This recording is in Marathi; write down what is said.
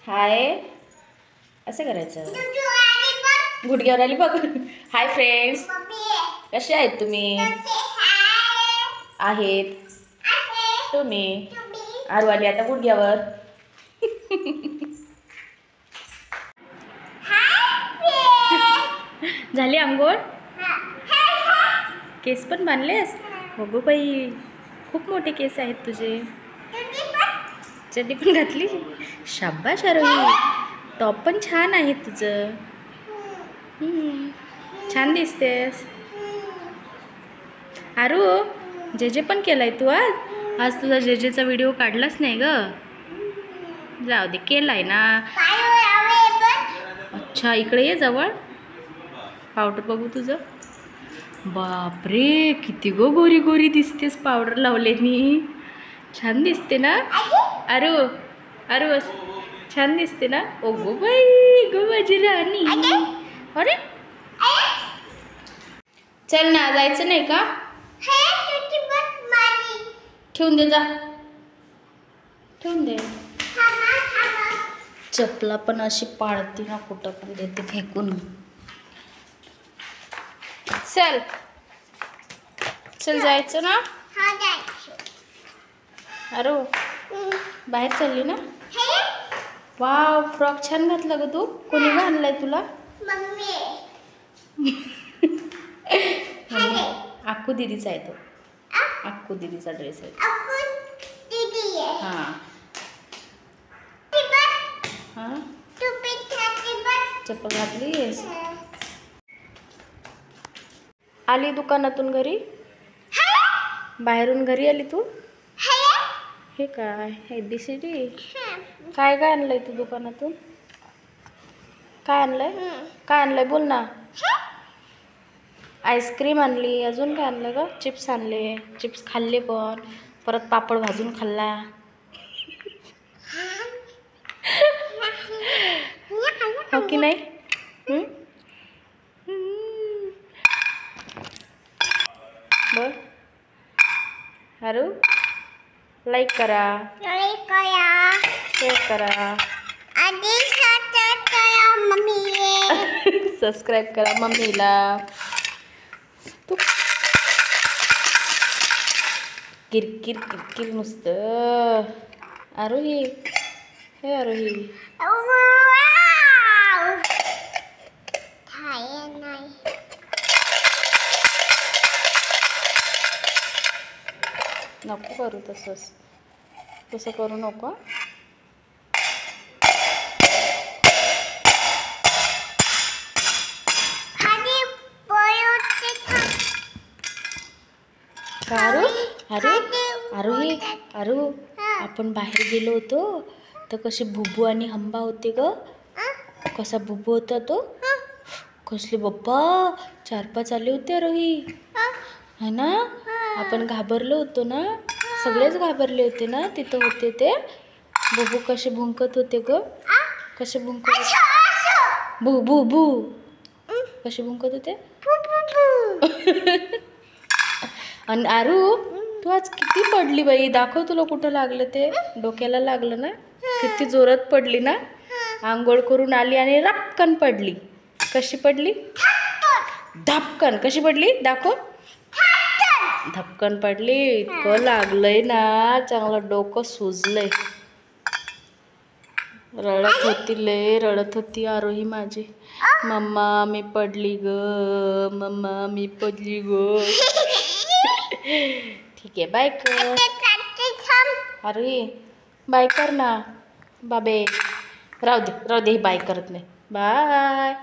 हाय असं करायचं. गुडघ्यावर आली बघ. हाय फ्रेंड्स, कसे आहेत तुम्ही? आहेत तुम्ही? आरू आली आता गुडघ्यावर. झाली आंघोळ? केस पण बांधलेस? बघू बाई, खूप मोठे केस आहेत तुझे. चड्डी पण घातली? शाबाश आरोही, टॉप पण छान आहे तुझं. छान दिसतेस. आरू, जेजे पण केलाय तू आज? आज तुझा जेजेचा व्हिडिओ काढलाच नाही ग. जाऊ दे, केलाय ना. अच्छा, इकडे ये जवळ. पावडर बघू तुझं. बापरे, किती गो गोरी गोरी दिसतेस पावडर लावल्यानी. छान दिसते ना आरू? आरू छान दिसते ना. ओ गो बाई, गो माझी राणी. अरे चल ना, जायचं नाही का? ठेवून दे, जा ठेवून दे. चपला पण अशी पाळती ना, कुठं पण देते फेकून. चल चल, जायचं ना. अरे बाहेर चालली ना. वाव, फ्रॉक छान घातला ग तू. कोणी घाललाय तुला? अक्कू दीदीचा आहे तो. अक्कू दीदीचा ड्रेस आहे. हां हां, चप्पल घातलीस? आली दुकानातून घरी? बाहेरून घरी आली तू? हे काय ABCD? काय काय आणलंय तू दुकानातून? काय आणलंय? काय आणलंय बोल ना. आईस्क्रीम आणली. अजून काय आणलं ग? चिप्स आणले. चिप्स खाल्ले पण. परत पापड भाजून खाल्ला. हो की नाही? बर अरू, लाईक करा, शेअर करा, सबस्क्राईब करा मम्मीला. तू किरकिर किरकिर नुसतं. आरोही, हे आरोही, नको करू तसंच. तसं करू नको. आरू आरू आरोही, आरू, आपण बाहेर गेलो होतो तर कसे बुबू आणि हंबा होते ग. कसा बुबू होता तो. कसले बाप्पा, 4-5 आले होते आरोही, है ना. आपण घाबरलो होतो ना, सगळेच घाबरले होते ना. तिथं होते ते बुबू. कसे भुंकत होते ग. कसे भुंकत होते. भू भू भू. कसे भुंकत होते. आणि आरू, तू आज किती पडली बाई. दाखव तुला कुठं लागलं ते. डोक्याला लागलं ना. किती जोरात पडली ना. आंघोळ करून आली आणि रपकन पडली. कशी पडली? धपकन. कशी पडली दाखव. धपकन पडली. इतकं लागलंय ना, चांगलं डोकं सुजलंय. रडत होती, लय रडत होती आरोही माझी. मम्मा मी पडली ग, मम्मा मी पडली ग. ठीक आहे, बाय कर. आरोही बाय कर ना. बाबे राहू दे, राहू दे, बाय करत नाही. बाय.